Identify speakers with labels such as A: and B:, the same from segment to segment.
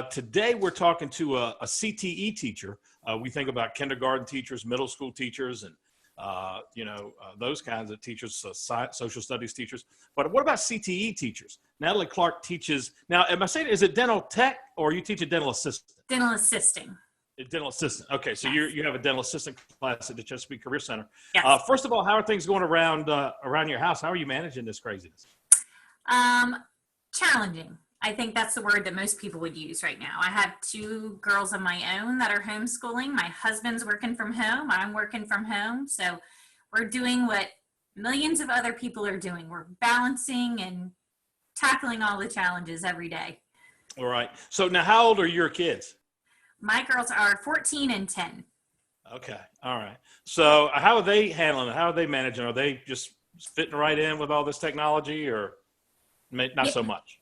A: Today, we're talking to a CTE teacher. We think about kindergarten teachers, middle school teachers, and those kinds of teachers, social studies teachers. But what about CTE teachers? Natalie Clark teaches. Now, am I saying, is it dental tech or you teach a dental assistant?
B: Dental assisting.
A: A dental assistant. Okay, so
B: Yes.
A: you have a dental assistant class at the Chesapeake Career Center.
B: Yes.
A: First of all, how are things going around your house? How are you managing this craziness?
B: Challenging. I think that's the word that most people would use right now. I have two girls of my own that are homeschooling. My husband's working from home. I'm working from home. So we're doing what millions of other people are doing. We're balancing and tackling all the challenges every day.
A: All right. So now, how old are your kids?
B: My girls are 14 and 10.
A: Okay. All right. So how are they handling it? How are they managing? Are they just fitting right in with all this technology, or not so much?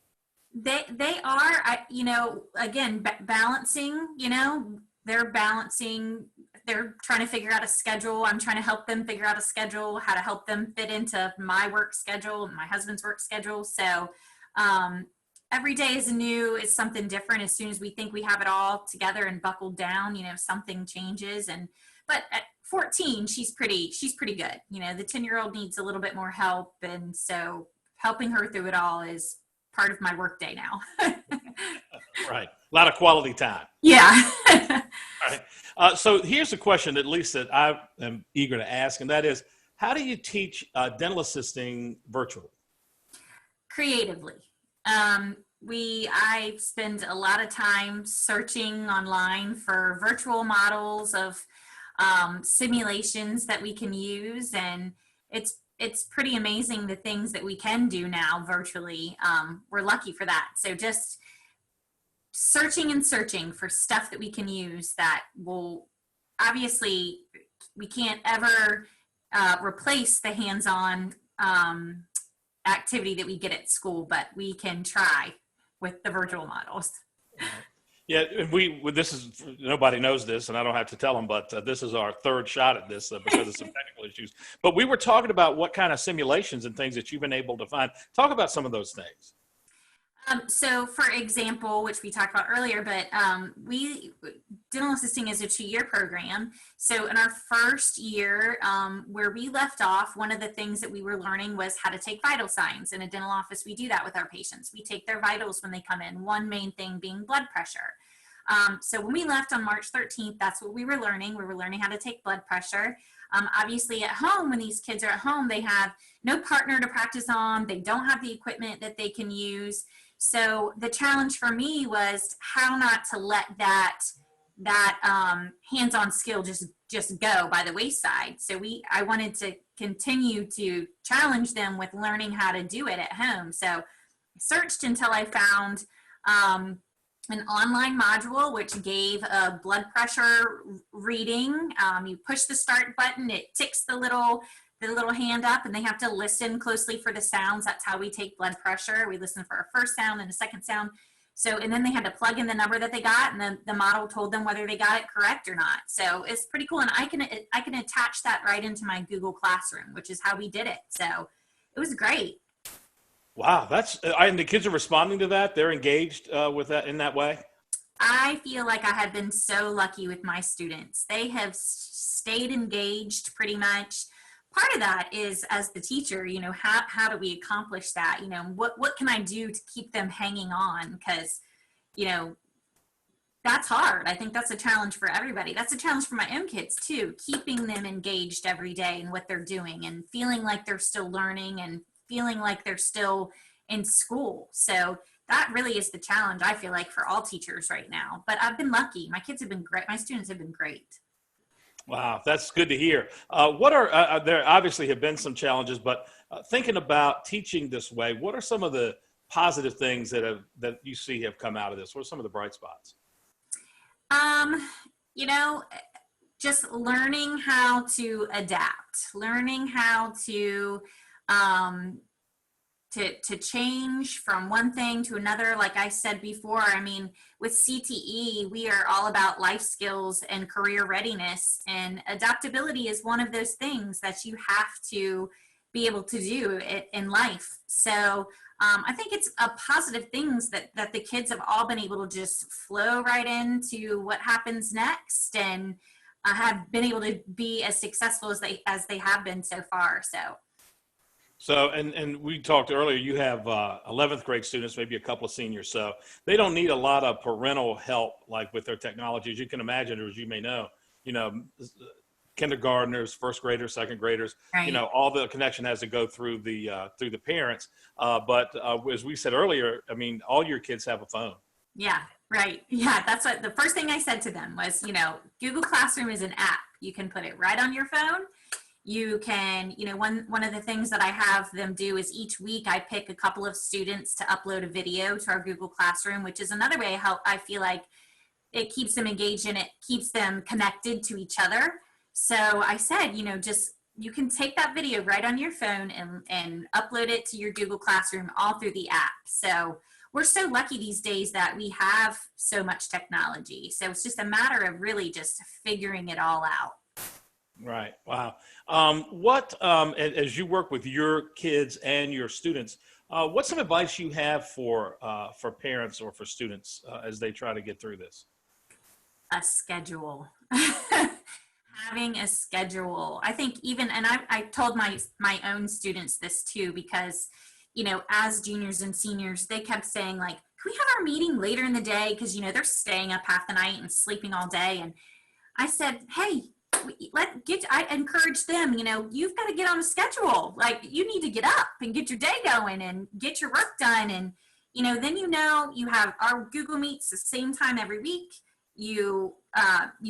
B: They are, again, balancing, they're balancing, they're trying to figure out a schedule. I'm trying to help them figure out a schedule, how to help them fit into my work schedule, my husband's work schedule. So every day is something different. As soon as we think we have it all together and buckled down, something changes. But at 14, she's pretty good. The 10-year-old needs a little bit more help. And so helping her through it all is part of my work day now.
A: Right. A lot of quality time.
B: Yeah.
A: Right. So here's a question, at least that I am eager to ask, and that is, how do you teach dental assisting virtually?
B: Creatively. I spend a lot of time searching online for virtual models of simulations that we can use, and it's pretty amazing the things that we can do now virtually. We're lucky for that. So just searching and searching for stuff that we can use that will, obviously, we can't ever replace the hands-on activity that we get at school, but we can try with the virtual models.
A: Yeah, and this is, nobody knows this, and I don't have to tell them, but this is our third shot at this because of some technical issues. But we were talking about what kind of simulations and things that you've been able to find. Talk about some of those things.
B: So, for example, which we talked about earlier, but dental assisting is a 2-year program. So in our first year, where we left off, one of the things that we were learning was how to take vital signs. In a dental office, we do that with our patients. We take their vitals when they come in, one main thing being blood pressure. So when we left on March 13th, that's what we were learning. We were learning how to take blood pressure. Obviously at home, when these kids are at home, they have no partner to practice on. They don't have the equipment that they can use. So the challenge for me was how not to let that hands-on skill just go by the wayside. So I wanted to continue to challenge them with learning how to do it at home. So I searched until I found an online module which gave a blood pressure reading. You push the start button, it ticks the little hand up, and they have to listen closely for the sounds. That's how we take blood pressure. We listen for a first sound and a second sound. So, and then they had to plug in the number that they got, and then the model told them whether they got it correct or not. So it's pretty cool. And I can attach that right into my Google Classroom, which is how we did it. So it was great.
A: Wow. And the kids are responding to that. They're engaged with that in that way.
B: I feel like I have been so lucky with my students. They have stayed engaged pretty much. Part of that is, as the teacher, how do we accomplish that? What can I do to keep them hanging on? Because, that's hard. I think that's a challenge for everybody. That's a challenge for my own kids too, keeping them engaged every day in what they're doing and feeling like they're still learning and feeling like they're still in school. So that really is the challenge, I feel like, for all teachers right now. But I've been lucky. My kids have been great. My students have been great. Wow,
A: that's good to hear. There obviously have been some challenges, but thinking about teaching this way, what are some of the positive things that you see have come out of this? What are some of the bright spots?
B: Just learning how to adapt, learning how to change from one thing to another. Like I said before, with CTE, we are all about life skills and career readiness, and adaptability is one of those things that you have to be able to do it in life. So I think it's a positive things that the kids have all been able to just flow right into what happens next, and have been able to be as successful as they have been so far.
A: So, and we talked earlier, you have 11th grade students, maybe a couple of seniors. So they don't need a lot of parental help, like with their technology. As you can imagine, or as you may know, kindergartners, first graders, second graders,
B: Right.
A: all the connection has to go through the parents. But as we said earlier, I mean, all your kids have a phone.
B: Yeah, right. Yeah, that's what the first thing I said to them was, Google Classroom is an app. You can put it right on your phone. You can, one of the things that I have them do is each week I pick a couple of students to upload a video to our Google Classroom, which is another way how I feel like it keeps them engaged and it keeps them connected to each other. So I said, just you can take that video right on your phone and upload it to your Google Classroom all through the app. So we're so lucky these days that we have so much technology. So it's just a matter of really just figuring it all out.
A: Right. Wow. As you work with your kids and your students, what's some advice you have for parents or for students as they try to get through this?
B: A schedule. Having a schedule. I think and I told my own students this too, because, as juniors and seniors, they kept saying like, can we have our meeting later in the day? Because, they're staying up half the night and sleeping all day. And I said, hey, I encourage them, you've got to get on a schedule. Like, you need to get up and get your day going and get your work done. And, then, you have our Google Meets the same time every week. You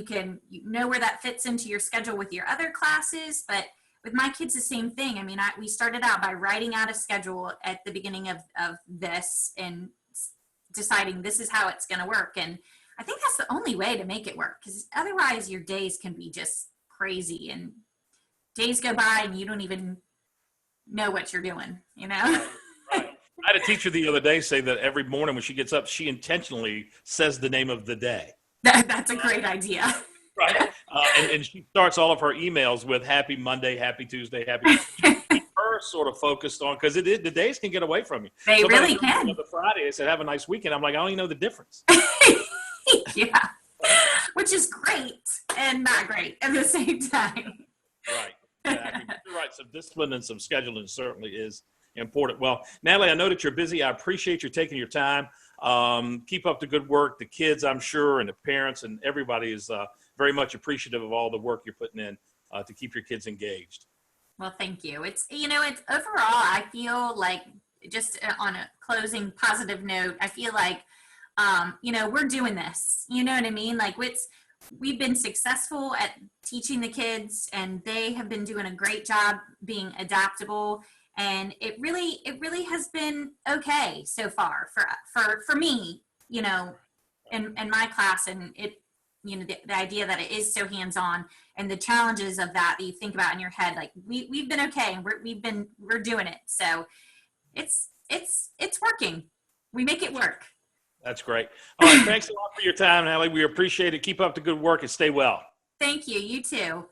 B: can know where that fits into your schedule with your other classes. But with my kids, the same thing. I mean, we started out by writing out a schedule at the beginning of this and deciding this is how it's going to work. And I think that's the only way to make it work, because otherwise your days can be just crazy and days go by and you don't even know what you're doing, Right.
A: I had a teacher the other day say that every morning when she gets up, she intentionally says the name of the day.
B: That's a great idea.
A: Right. And she starts all of her emails with happy Monday, happy Tuesday, happy. Keep her sort of focused on, because the days can get away from you.
B: They really can.
A: The Friday, I said, have a nice weekend. I'm like, I don't even know the difference.
B: Yeah, which is great and not great at the same time.
A: Right. Exactly. You're right. Some discipline and some scheduling certainly is important. Well, Natalie, I know that you're busy. I appreciate you taking your time. Keep up the good work. The kids, I'm sure, and the parents and everybody is very much appreciative of all the work you're putting in to keep your kids engaged.
B: Well, thank you. It's overall, I feel like, just on a closing positive note, I feel like, we're doing this, you know what I mean? Like, we've been successful at teaching the kids, and they have been doing a great job being adaptable. And it really has been okay so far for me, in my class. And the idea that it is so hands-on and the challenges of that you think about in your head, like we've been okay, and we're doing it. So it's working. We make it work.
A: That's great. All right. Thanks a lot for your time, Natalie. We appreciate it. Keep up the good work and stay well.
B: Thank you. You too.